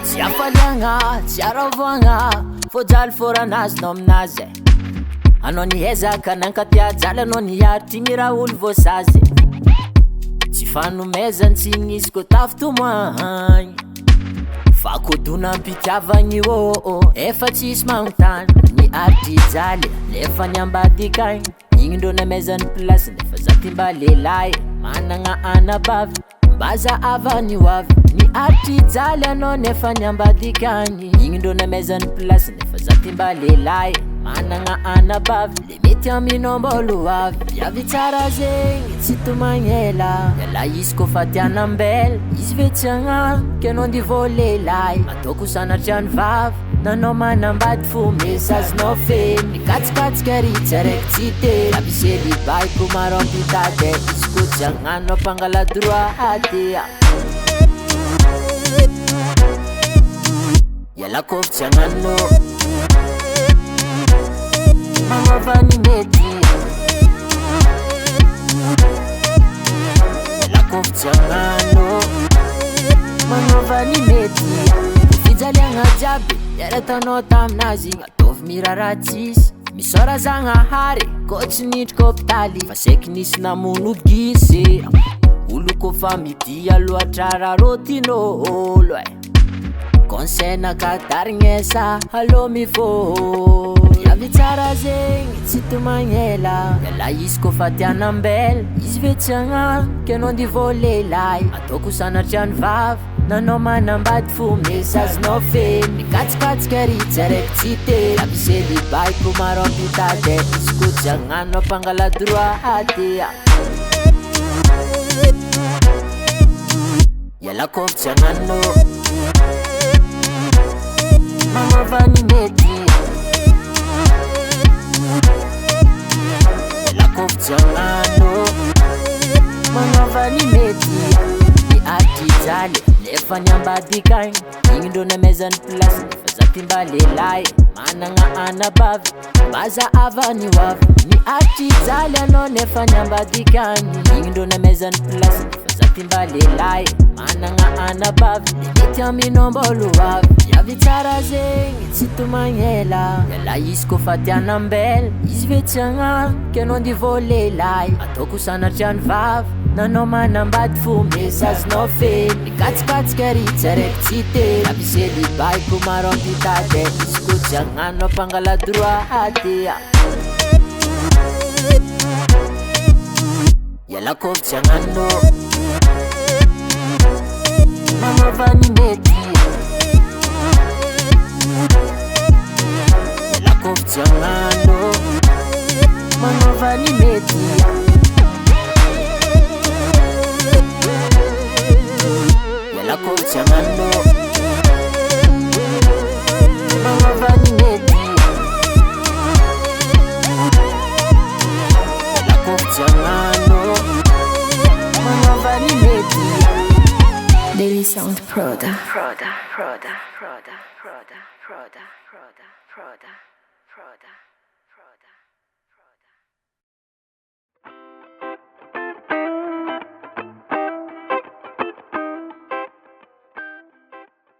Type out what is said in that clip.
tsy afaliagna, tsy aravoagna, fô jaly fôranazy no aminazy anao niezaka nankatia jaly anao niaritry igny raha olo voasazy tsy fanomezany tsy nisy kô tafitomoagny fa kodona ampitiavagny efa tsisy magnontany niaritry jaly lefa niambadikagny igny ndrô namezany plasy nefa za ty mba lelahy managna anabavy mba zahavany hoavy niaritry jaly anao nefa niambadikagny igny ndrô namezany plasy nefa za ty mba lelahy managna anabavy le mety aminao mbôlo avy viavy tsara zegny tsy tomagnela ela izy kô fa tianambela izy ve tsy agnano ke anao ndivô lelahy ataoko sanatry any vavy nanao manambady fo mesazinao feno nikatsikatsika ry tsy araiky tsy teny abisely baiko maro ampitady izy kô tsy agnano ampangala droit aty ela kôfa tsy agnano magnavany mety ela kôfa tsy agnano magnavany mety fijaliagna jiaby yara tanao taminazy ataovy mirara tsisy misôra zagnahary kô tsy nidriky hôpitaly fa saiky nisy namono gisy olo kôfa midia loatra raha rôtinôlo conseil nakatarignesa alô mifô viavy tsara zegny tsy tomagnela ela izy kô fa tianambela izy ve tsy agnano ke anao ndivô lelahy ataoko sanatry any vavy nanao manambady fo mesazinao feno nikatsikatsika ry tsy araiky tsy teny abisely baiko maro ampitady izy kô tsy agnano ampangala droit aty ela kôfa tsy agnano magnavany mety ela kôfa tsy agnano magnavany mety niaritry jaly nefa niambadikagny igny ndrô namezany plasy nefa za ty mba lelahy managna anabavy mba zahavany hoavy niaritry jaly anao nefa niambadikagny igny ndrô namezany plasy nefa za ty mba lelahy managna anabavy le mety aminao mbôlo avy viavy tsara zegny tsy tomagnela ela izy kô fa tianambela izy ve tsy agnano ke anao ndivô lelahy ataoko sanatry any vavy nanao manambady fo mesazinao feno nikatsikatsika ry tsy araiky tsy teny abisely baiko maro ampitady izy kô tsy agnano ampangala droit aty ela kôfa tsy agnano magnavany mety ela kôfa tsy agnano magnavany mety ela kôfa tsy agnano magnavany mety ela kôfa tsy agnano magnavany mety Daily Sound Proda. Proda.